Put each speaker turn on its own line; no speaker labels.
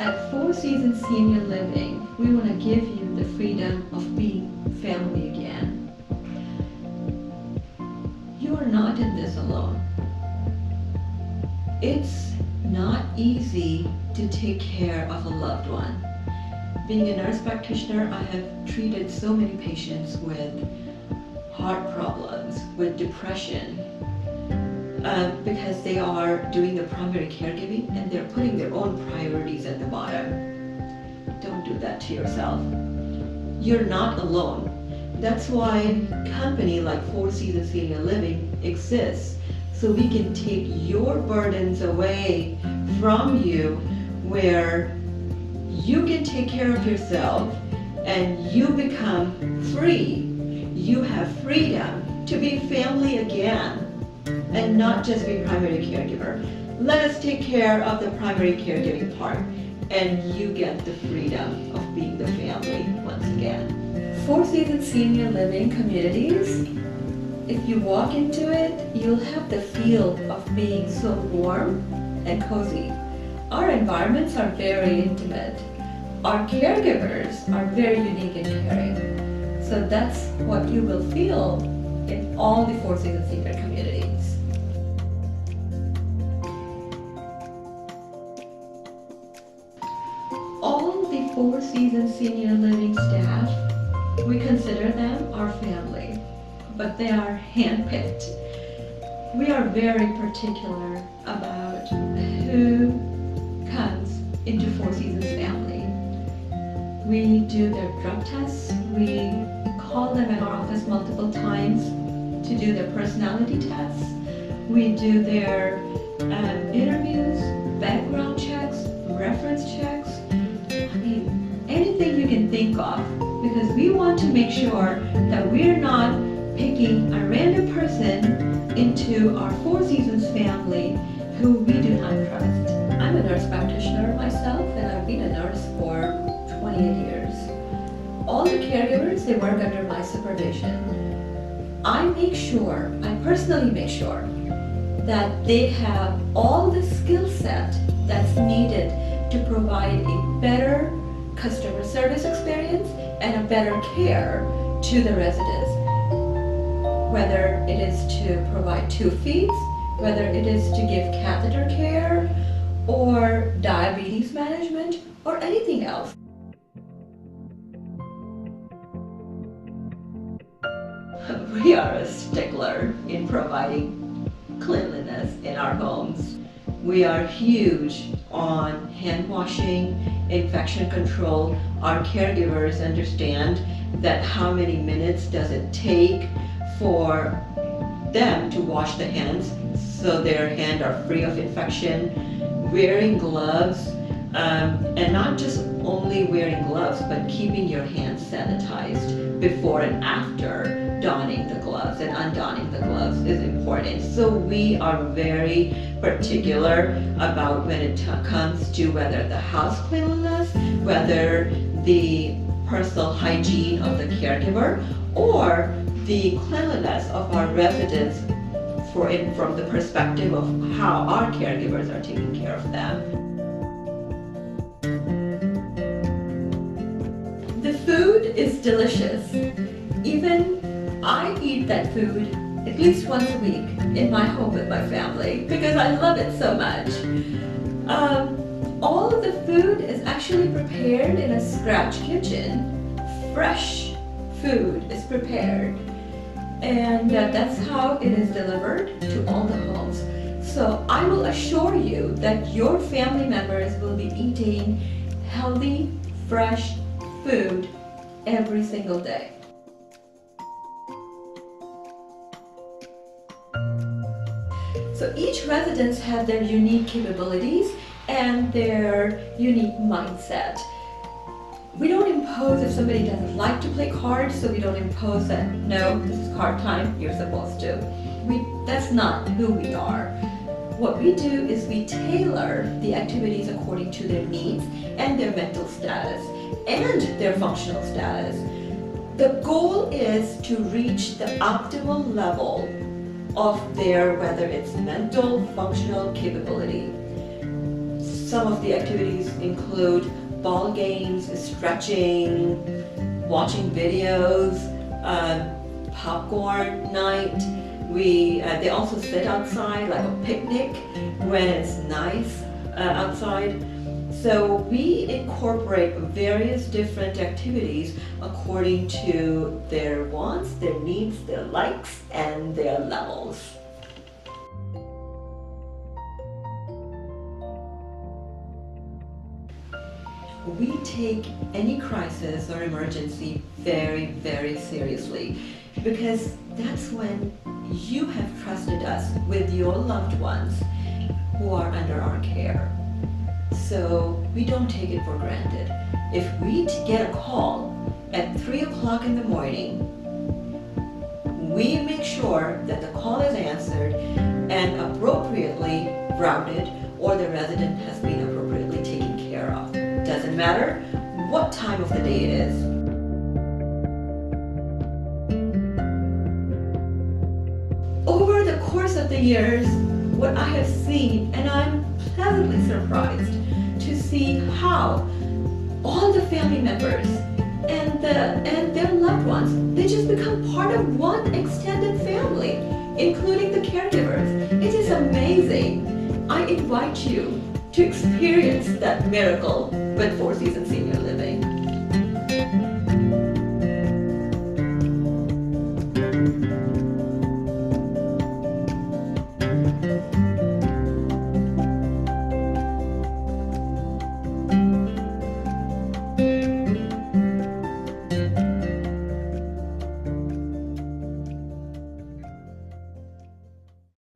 At Four Seasons Senior Living, we want to give you the freedom of being family again. You are not in this alone. It's not easy to take care of a loved one. Being a nurse practitioner, I have treated so many patients with heart problems, with depression, because they are doing the primary caregiving and they're putting their own priorities at the bottom. Don't do that to yourself. You're not alone. That's why a company like Four Seasons Senior Living exists, so we can take your burdens away from you, where you can take care of yourself and you become free. You have freedom to be family again and not just be primary caregiver. Let us take care of the primary caregiving part and you get the freedom of being the family once again. Four Seasons Senior Living Communities, if you walk into it, you'll have the feel of being so warm and cozy. Our environments are very intimate. Our caregivers are very unique and caring. So that's what you will feel in all the Four Seasons Senior communities. All the Four Seasons Senior Living staff, we consider them our family, but they are handpicked. We are very particular about who comes into Four Seasons family. We do their drug tests. We call them at our office multiple times to do their personality tests. We do their interviews, background checks, reference checks. I mean, anything you can think of, because we want to make sure that we're not picking a random person into our Four Seasons family who we do not trust. I'm a nurse practitioner myself, and I've been a nurse for 28 years. All the caregivers, they work under my supervision. I personally make sure that they have all the skill set that's needed to provide a better customer service experience and a better care to the residents. Whether it is to provide tube feeds, whether it is to give catheter care, or diabetes management, or anything else. We are a stickler in providing cleanliness in our homes. We are huge on hand washing, infection control. Our caregivers understand that how many minutes does it take for them to wash the hands so their hands are free of infection, wearing gloves, and not just only wearing gloves, but keeping your hands sanitized before and after donning the gloves, and undonning the gloves is important. So we are very particular about when it comes to whether the house cleanliness, whether the personal hygiene of the caregiver, or the cleanliness of our residents from the perspective of how our caregivers are taking care of them. The food is delicious. Even I eat that food at least once a week in my home with my family because I love it so much. All of the food is actually prepared in a scratch kitchen. Fresh food is prepared, and that's how it is delivered to all the homes. So I will assure you that your family members will be eating healthy, fresh food every single day. So each residence have their unique capabilities and their unique mindset. We don't impose if somebody doesn't like to play cards, so we don't impose that, no, this is card time, you're supposed to. That's not who we are. What we do is we tailor the activities according to their needs and their mental status and their functional status. The goal is to reach the optimal level of their, whether it's mental, functional capability.
Some of the activities include ball games, stretching, watching videos, popcorn night. They also sit outside like a picnic when it's nice outside. So we incorporate various different activities according to their wants, their needs, their likes, and their levels. We take any crisis or emergency very, very seriously because that's when you have trusted us with your loved ones who are under our care. So we don't take it for granted. If we get a call at 3 o'clock in the morning, we make sure that the call is answered and appropriately routed, or the resident has been appropriately taken care of. Doesn't matter what time of the day it is. Over the course of the years, what I have seen, and I'm pleasantly surprised to see how all the family members and their loved ones, they just become part of one extended family, including the caregivers. It is amazing. I invite you to experience that miracle with Four Seasons